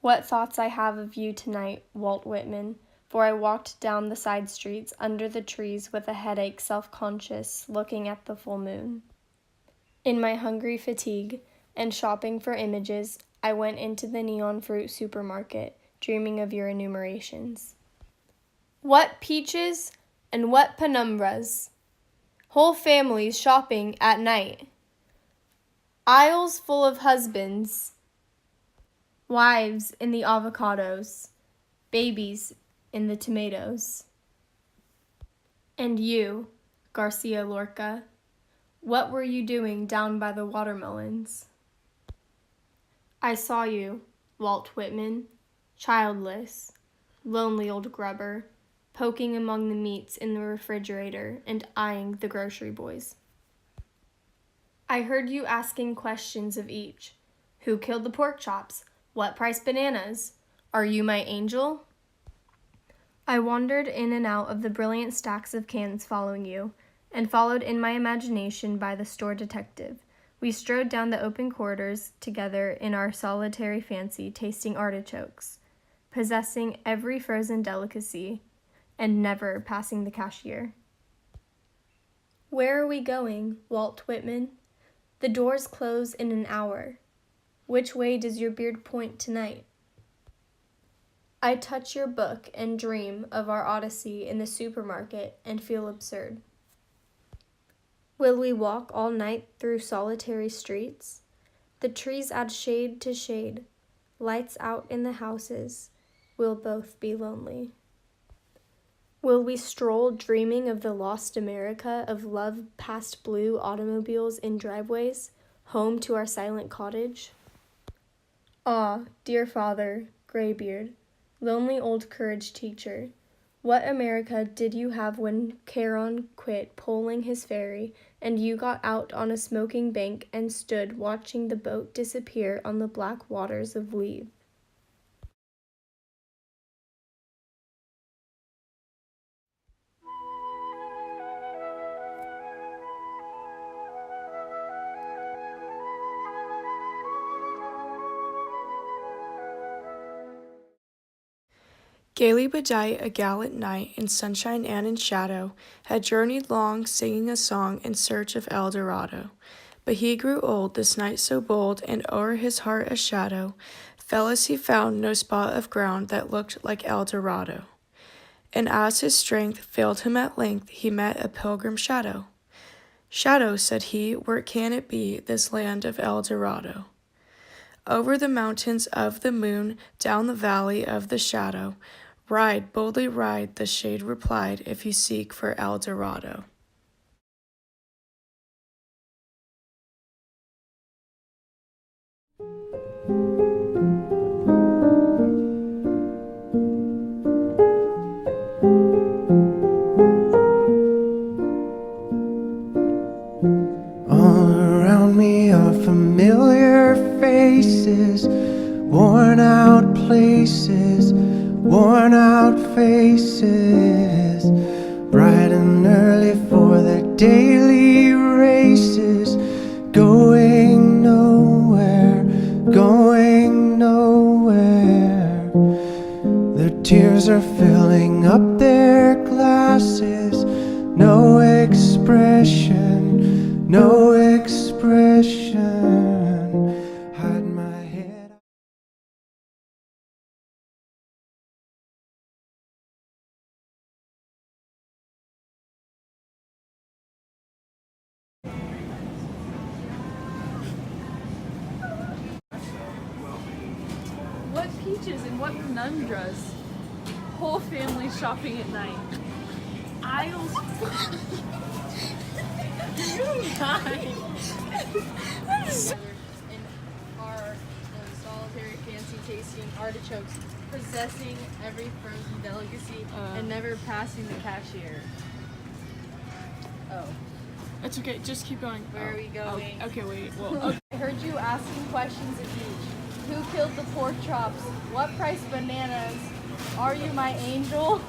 What thoughts I have of you tonight, Walt Whitman, for I walked down the side streets under the trees with a headache, self-conscious, looking at the full moon. In my hungry fatigue and shopping for images, I went into the neon fruit supermarket, dreaming of your enumerations. What peaches and what penumbras! Whole families shopping at night. Aisles full of husbands, wives in the avocados, babies in the tomatoes. And you, Garcia Lorca, what were you doing down by the watermelons? I saw you, Walt Whitman, childless, lonely old grubber, poking among the meats in the refrigerator and eyeing the grocery boys. I heard you asking questions of each. Who killed the pork chops? What price bananas? Are you my angel? I wandered in and out of the brilliant stacks of cans following you, and followed in my imagination by the store detective. We strode down the open corridors together in our solitary fancy, tasting artichokes, possessing every frozen delicacy, and never passing the cashier. Where are we going, Walt Whitman? The doors close in an hour. Which way does your beard point tonight? I touch your book and dream of our odyssey in the supermarket and feel absurd. Will we walk all night through solitary streets? The trees add shade to shade. Lights out in the houses. We'll both be lonely. Will we stroll dreaming of the lost America of love past blue automobiles in driveways, home to our silent cottage? Ah, dear father, graybeard, lonely old courage teacher, what America did you have when Charon quit poling his ferry and you got out on a smoking bank and stood watching the boat disappear on the black waters of Leve? Gaily bedight, a gallant knight, in sunshine and in shadow, had journeyed long, singing a song in search of El Dorado. But he grew old, this knight so bold, and o'er his heart a shadow fell as he found no spot of ground that looked like El Dorado. And as his strength failed him at length, he met a pilgrim shadow. Shadow, said he, where can it be, this land of El Dorado? Over the mountains of the moon, down the valley of the shadow, ride, boldly ride, the shade replied, if you seek for El Dorado. All around me are familiar faces, worn out places, worn out faces, bright and early for their daily races, going nowhere, going nowhere. Their tears are filling up their glasses, no expression, no expression. Hide my head. What peaches and what penumbras. Whole family shopping at night. Aisles. In our solitary fancy tasting artichokes, possessing every frozen delicacy and never passing the cashier. Oh. It's okay, just keep going. Where are we going? Okay, wait. Well, okay. I heard you asking questions of each. Who killed the pork chops? What price bananas? Are you my angel?